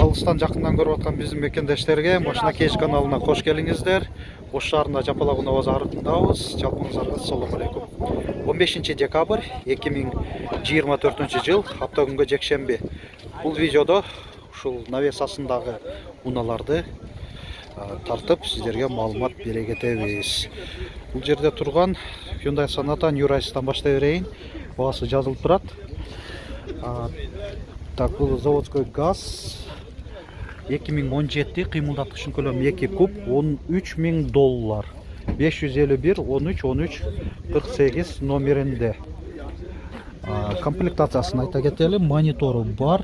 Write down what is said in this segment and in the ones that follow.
алыстан жакындан көрүп аткан биздин мекендештерге Машина Кеш каналына кош келиңиздер. Ош шаарында Жапалак Унаа базарындабыз. Жалпыңыздарга ассалому алейкум. 15 декабрь 2024 жыл, апта күнгө жекшемби. Бул видеодо ушул навес астындагы унааларды тартып сиздерге маалымат бере кетебиз. Бул жерде турган Hyundai Sonata New Rice'дан баштай берейин. Баасы жазылып турат. Так, бұл заводской газ 2017 кыймылдаткычтын көлөмү 2 куб $13.000 551 13 13 48 номеринде. Комплектациясын айта кетели, монитору бар.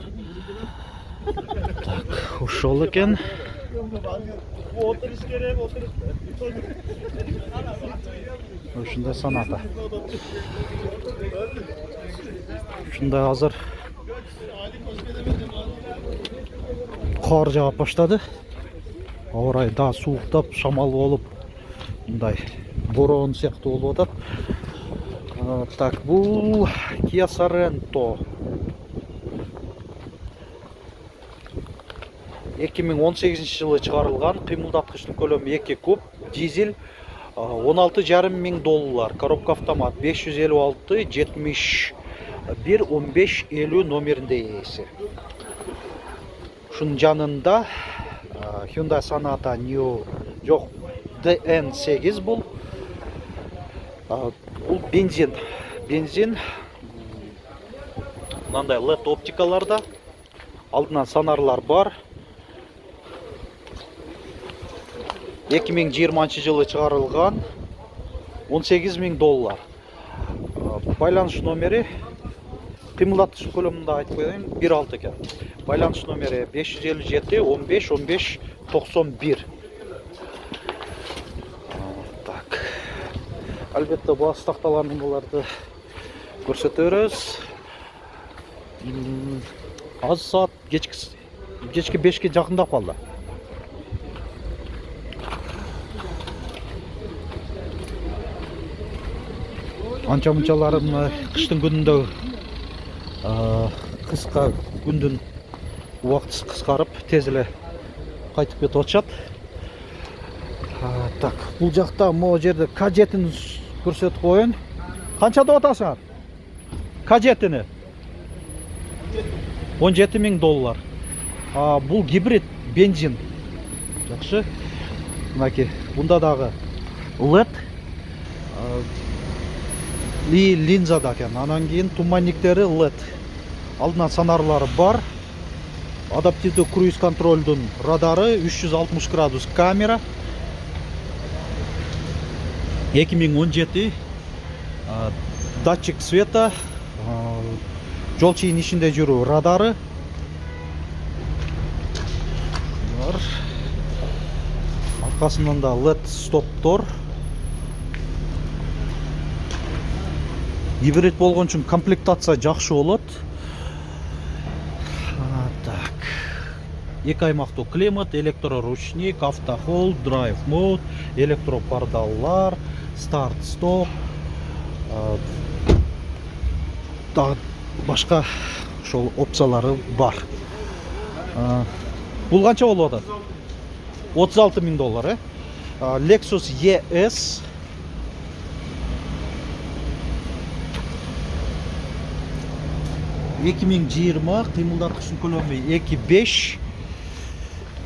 Так, ушул экен. Ушундай Sonata. Ушундай азыр кар жаап баштады. Аба ырайы да сууктап, шамал болуп, мындай бороон сыяктуу болуп атат. Так, бул Kia Sorento 2018 жылы чыгарылган, кыймылдаткычтын көлөмү 2 куб, дизель, $16.500, коробка автомат, 556 71 15 50 номеринде ээси. Шунун жанында Hyundai Sonata New жок DN8 бул. Бул бензин. Мындай LED оптикаларда. Алдынан сонарлар бар. 2020 жылы чыгарылган, $18.000. Байланыш номери кыймылдаткыч көлөмүндө айтып коеюн, 1.6 экен. Байланыш номери 557 15 15 91. Так. Албетте баасы такталган буларды көрсөтөбүз. Аз саат кечки 5ке жакындап калды. Анча-мунчаларын кыштын күнүндө кыска күндүн убактысы кыскарып, тез эле кайтып кетип атышат. Так, бул жакта могу жерде K7-ин көрсөтүп коеюн. Канча деп атасыңар? K7-ни $17.000. Бул гибрид, бензин. Жакшы. Мынакей, бунда дагы LED линзада экен. Анан кийин туманниктери LED. Алдынан сонарлары бар. Адаптивдүү круиз контролдун радары, 360 градус камера. 2017 датчик света, жол чыйын ичинде жүрүү радары. Аркасынан да LED стоптор. Гибрид болгон үчүн комплектация жакшы болот. Так. 2 аймактуу климат, электроручник, автохолд, драйв мод, электропардаллар, старт стоп. Башка ошол опциялары бар. Бул канча болуп атат? $36.000, Lexus ES 2020, кыймылдаткычтын көлөмү 2.5.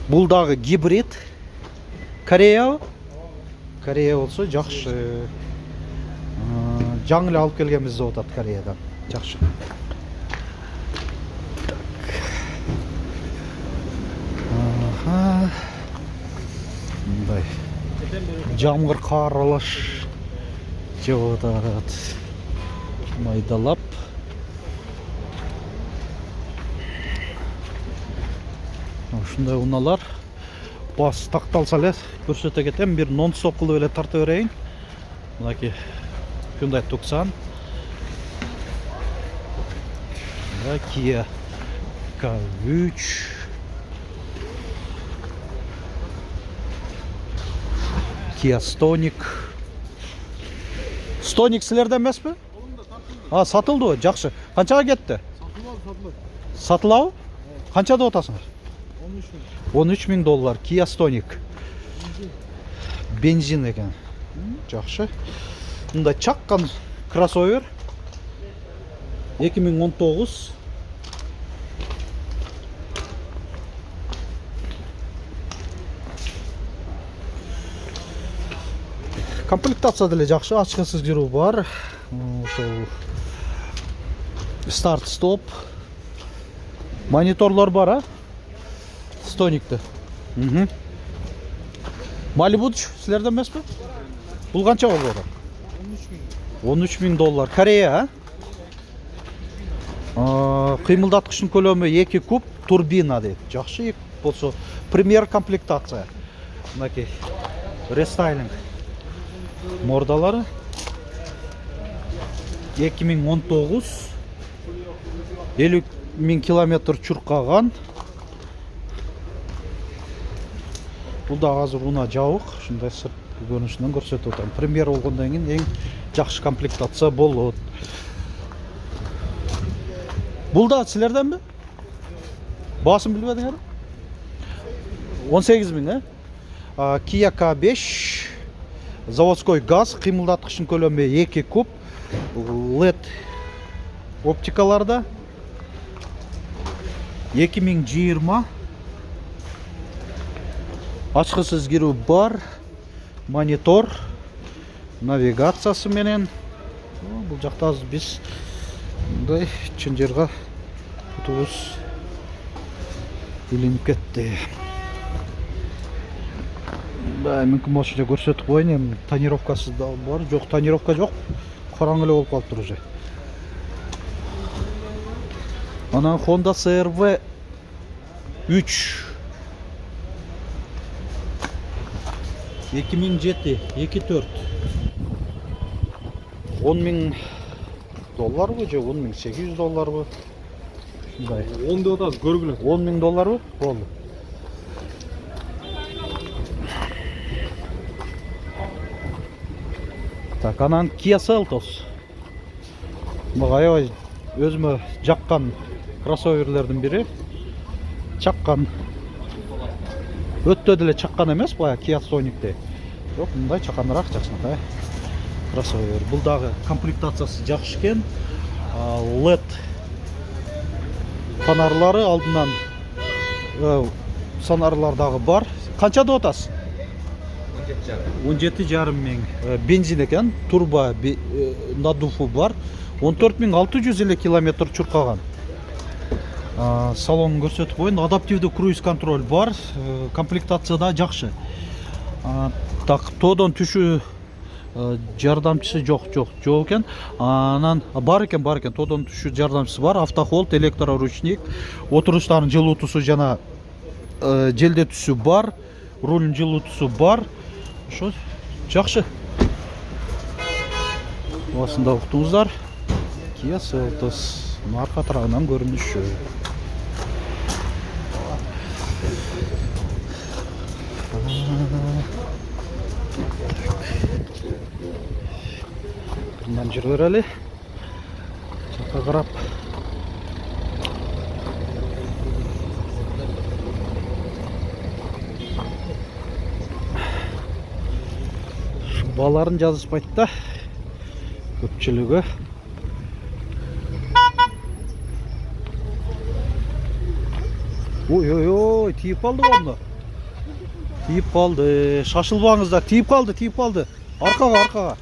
Бул дагы гибрид. Корея болсо жакшы. Жаңы эле алып келгенбиз деп атат Кореядан. Жакшы. Мындай жамгыр кар аралаш жауып атат. Майдалап. Ушундай унаалар бас такталса эле көрсөтө кетем. Бир нон-стоп кылып эле тарта берейин. Мынакей Hyundai Tucson, Kia K3, Kia Stonic. Stonic силерде эмеспи? Сатылды, жакшы. Канчага кетти? Сатылабы? Канча деп атасыңар? 13 000 доллар. Kia Stonic. Бензин екен. Жақсы. Мында чаққан кроссовер. 2019. Комплектация деле жақсы, ачкысыз жүрүү бар. Ошол старт стоп. Мониторлор бар, а? Стоникте. Малибуч силерден эмеспи? Бул канча болду? 13 000 доллар. Корея, а? Кыймылдаткычтын көлөмү 2 куб, турбина дейт. Жакшы болсо, премьер комплектация. Мынакей рестайлинг мордалары. 2019 50 000 километр чуркаган. Бул да азыр уна жабык, ушундай сырт көрүнүшүнөн көрсөтүп атам. Премьер болгондон кийин эң жакшы комплектация болот. Бул да силерденби? Баасын билбедиңер? 18 000, Kia K5 заводской газ, кыймылдаткычтын көлөмү 2 куб, LED оптикаларда. 2020 ачкысыз кирүү бар, монитор, навигациясы менен. Бул жакта биз мындай чын жерге кутубуз илинип кетти. Мүмкүн болсо эле көрсөтүп коеюн, эми тонировкасы да бар, жок, тонировка жок. Караңгы эле болуп калыптыр уже. Анан Honda CR-V 3 2007 2.4 10 000 долларбы же 10 800 долларбы? Ушундай. 10 деп атабыз, көргүлө. 10 000 долларбы? Болду. Так, анан Kia Seltos. Мага аябай өзүмө жаккан кроссоверлердин бири. Чаккан. Өттө деле чаккан эмес, бая Kia Sonic'те. Жок, мындай чакканыраак жакшынакай кроссовер. Бул дагы комплектациясы жакшы экен. LED фонарлары алдынан сонарлар дагы бар. Канча деп атасыз? 17,5 миң. Бензин экен, турбо надуфу бар. 14 600 километр чуркаган. Салонун көрсөтүп коеюн. Адаптивдүү круиз контроль бар. Комплектацияда жакшы. Так, тоодон түшүү жардамчысы жок экен. Анан бар экен. Тоодон түшүү жардамчысы бар. Автохолд, электроручник, отуруштардын жылуутусу жана желдетүүсү бар. Рулдун жылуутусу бар. Ошо жакшы. Осында уктуңуздар. Kia Seltos арка тарабынан көрүнүшү. Мындан жүрө берели. Жакка карап. Баларын жазышпайт да. Көпчүлүгү. Ой, тиіп қалды ғамда. Тиіп қалды. Шашылбаңыздар. Тиіп қалды. Арқаға.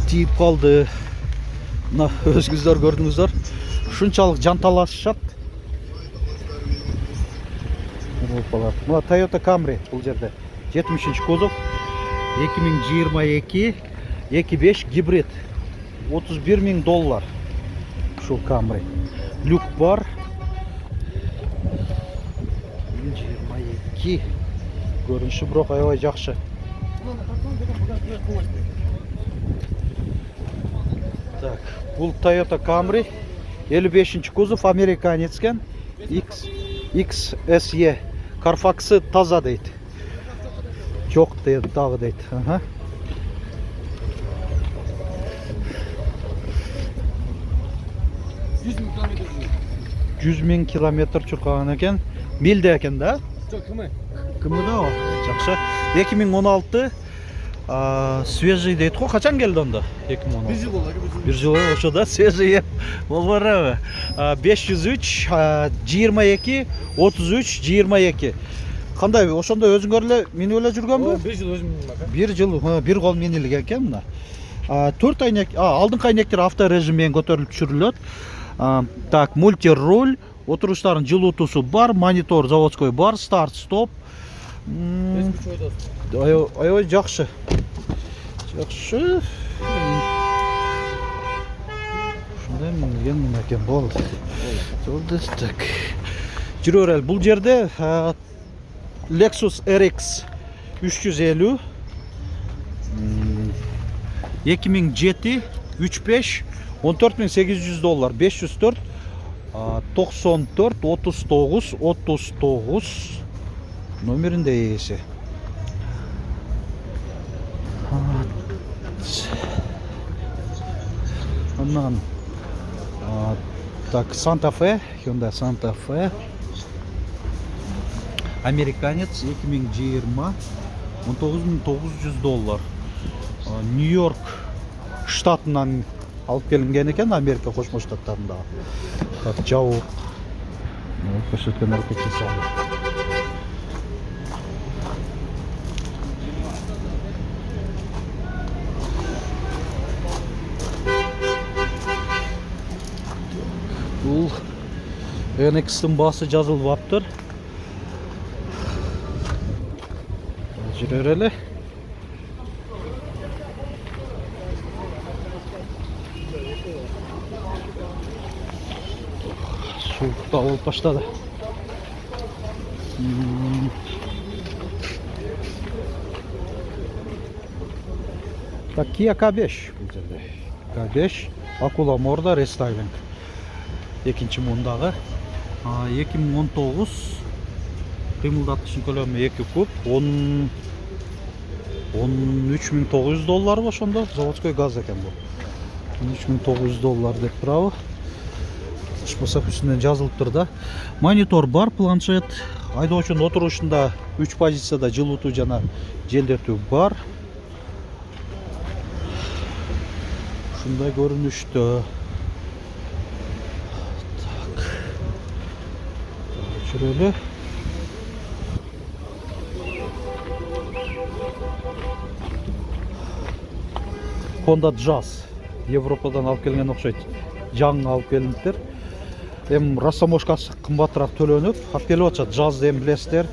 Тиіп қалды. Мына өзіңіздер көрдіңіздер. Шунчалық жанталашышат. Мына Toyota Camry бұл жерде. 70-ші кузов. 2022 2.5 гибрид. 31 000 доллар. Шул Camry. Люк бар. 22 көрүнүшү бирок аябай жакшы. Так, бул Toyota Camry 55-ші кузов, американец кен. XSE. Carfax'ı таза дейт. Жок дейт, дагы дейт. 100.000 километр чуркаган экен. Милде экен да? Жоқ, кімі? Кімі да о? Жақсы. 2016 свежий дейт қой. Қачан келді онда? 2016. Bir жыл олар, Bir жыл ошо да свежий болбар. 503 22 33 22. Кандай ошондо өзүңөр эле минип эле жүргөнбү? Bir жыл өзім мінім. Bir жыл, bir кол минилик экен мына. 4 айнек, алдыңкы айнектер авто режим менен көтөрүлүп түшүрүлөт. Так, мультируль, отуруштардын жылуутуусу бар, монитор заводской бар, старт, стоп. Аябай жакшы. Жакшы. Ушундай минген экен болду. Болду так. Жүрө берели. Бул жерде Lexus RX 350 2007 35 $14.800 504 94 39 39 номеринде ээси. Анан так, Santa Fe, Hyundai Santa Fe. Американец 2020 $19.900. Нью-Йорк штатынан алып келинген экен, Америка Кошмо Штаттарында. Так, жабык. Көрсөткөн аракет жасалды. Бул NX-тин баасы жазылып аптыр. Жүрөр эле. Суукта болуп баштады. Так, Kia K5 бул жерде. K5 Акула морда рестайлинг. Экинчи мундагы 2019 кыймылдаткычын көлөмү 2 куб, $13.900 ошондо заводской газ экен бул. $13.900 деп турабы. Ошбосо үстүнөн жазылыптыр да. Монитор бар, планшет, айдоочунун отурушунда 3 позицияда жылуутуу жана желдетүү бар. Ушундай көрүнүштө. Так. Жүрөлү. Honda Jazz Европадан алып келген окшойт. Жаңы алып келиптир. Росомошкасы кымбатыраак төлөнүп, алып келип атышат. Jazz эми билесиздер.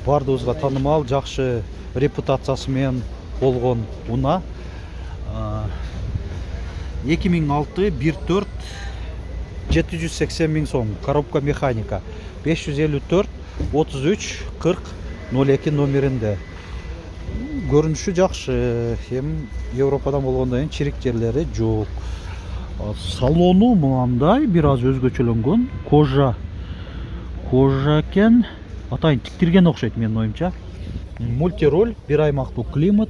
Бардыбызга таанымал, жакшы репутациясы менен болгон унаа. 2006 1.4 780 000 сом. Коробка механика. 554 33 40 02 номеринде. Көрүнүшү жакшы. Эми Европадан болгондон кийин чирик жерлери жок. Салону мындай бир аз өзгөчөлөнгөн. Кожа экен. Атайын тиктирген окшойт менин оюмча. Мультироль, бир аймактуу климат,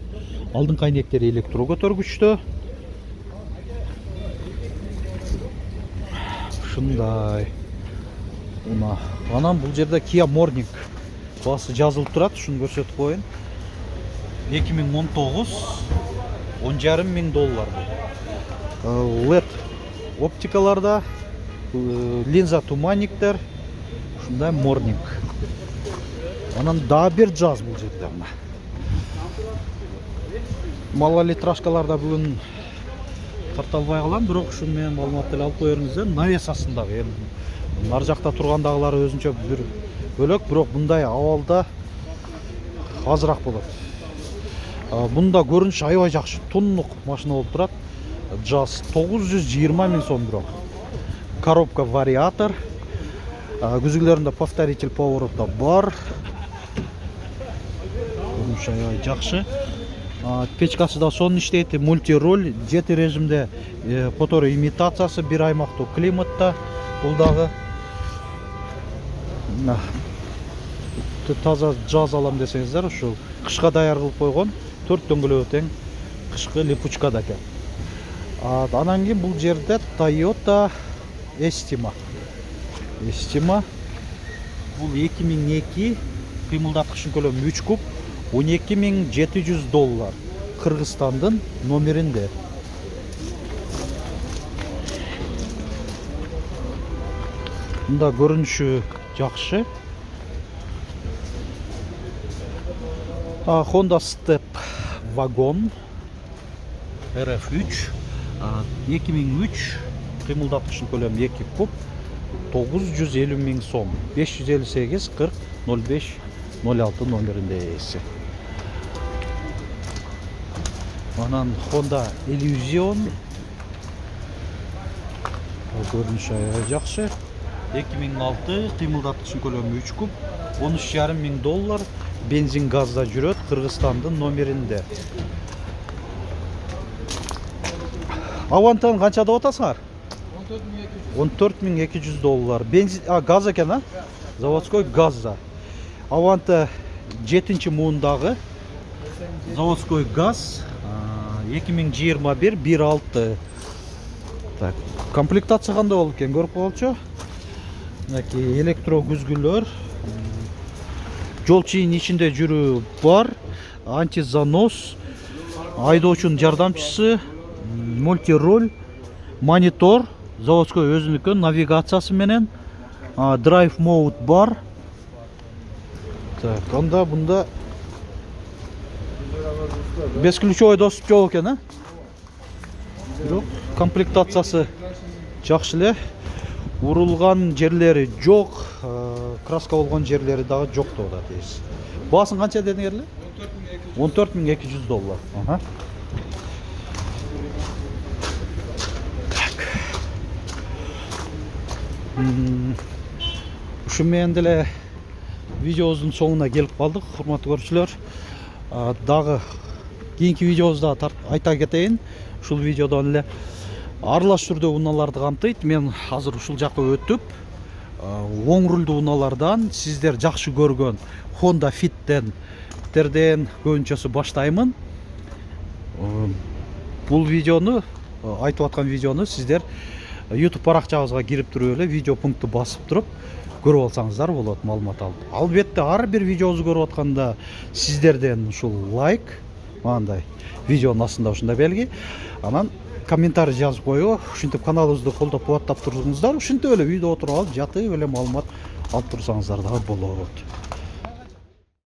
алдыңкы айнектери электро көтөргүчтө. Ушундай. Анан бул жерде Kia Morning баасы жазылып турат, ушуну көрсөтүп коеюн. 2019 $10.500. LED оптикаларда, линза туманниктер, ушундай Morning. Анан да бир Jazz бул жерде. Малолитражкаларда бүгүн тарталбай калам, бирок ушуну менен маалымат деле алып коеруңуздар. Навесасындагы эми ар жакта тургандагылары өзүнчө бир бөлөк, бирок мындай абалда азыраак болот. Бунда көрүнүш аябай жакшы, тоннук машина болуп турат. Jazz 920 000 сом бирок. Коробка вариатор. Күзгүлөрүндө повторитель поворота бар. Көрүнүш аябай жакшы. Печкасы да сонун иштейт, мультироль, жети режимде мотор имитациясы, бир аймактуу климатта. Бул дагы таза Jazz алам десеңиздер, ушул кышка даяр кылып койгон 4 дөңгөлөгү тең кышкы липучка да экен. Анан кийин бул жерде Toyota Estima Estima. Бұл 2002 қимылдатқышын көлемі 3 куб, $12.700. Қырғызстандың номерінде. Мұнда көрініші жақшы. Honda Step Wagon RF3 2003 қимылдатқышын көлемі 2 куб, 950 мың сом. 558 40 05 06 номерінде есі. Анан Honda Illusion көрініші жақшы. 2006 қимылдатқышын көлемі 3 куб, $13.500. Бензин газда жүрөт, Кыргызстандын номеринде. Авантан канчада отасыңар? $14.200. Бензин, газ екен, а? Заводской газда. Аванта 7-ші муындагы заводской газ 2021 1.6. Так, комплектация кандай болуп экен, көрүп калчу. Электро күзгүлөр, жол чыйын ичинде жүрүү бар, антизанос, айдоочунун жардамчысы, мультироль, монитор, заводской өзүнүкү навигациясы менен, драйв мод бар. Так, анда бунда бесключовой доступ жок экен, а? Бирок комплектациясы жакшы эле. Урулган жерлери жок, краска болгон жерлери дагы жок деп атат. Баасын канча дедиңер эле? $14.200. Ага. Так. Ушу менен деле видеобуздун соңуна келип калдык, урматтуу көрүүчүлөр. Дагы кийинки видеобузда айта кетейин. Ушул видеодон эле аралаш түрдө унааларды камтыйт. Мен азыр ушул жакка өтүп, оң рулдуу унаалардан сиздер жакшы көргөн Honda Fit'тен көбүнчөсү баштаймын. Бул видеону, айтып аткан видеону сиздер YouTube баракчабызга кирип туруп эле видео пункту басып туруп көрүп алсаңыздар болот, маалымат алып. Албетте ар бир видеобузду көрүп атканда сиздерден ушул лайк, андай видеонун астында ушундай белги, анан комментарий жазып коюп, ушинтип каналыбызды колдоп кубаттап турсаңыздар, ушинтип эле видео отуруп алып, жатып эле маалымат алып турсаңыздар дагы болот.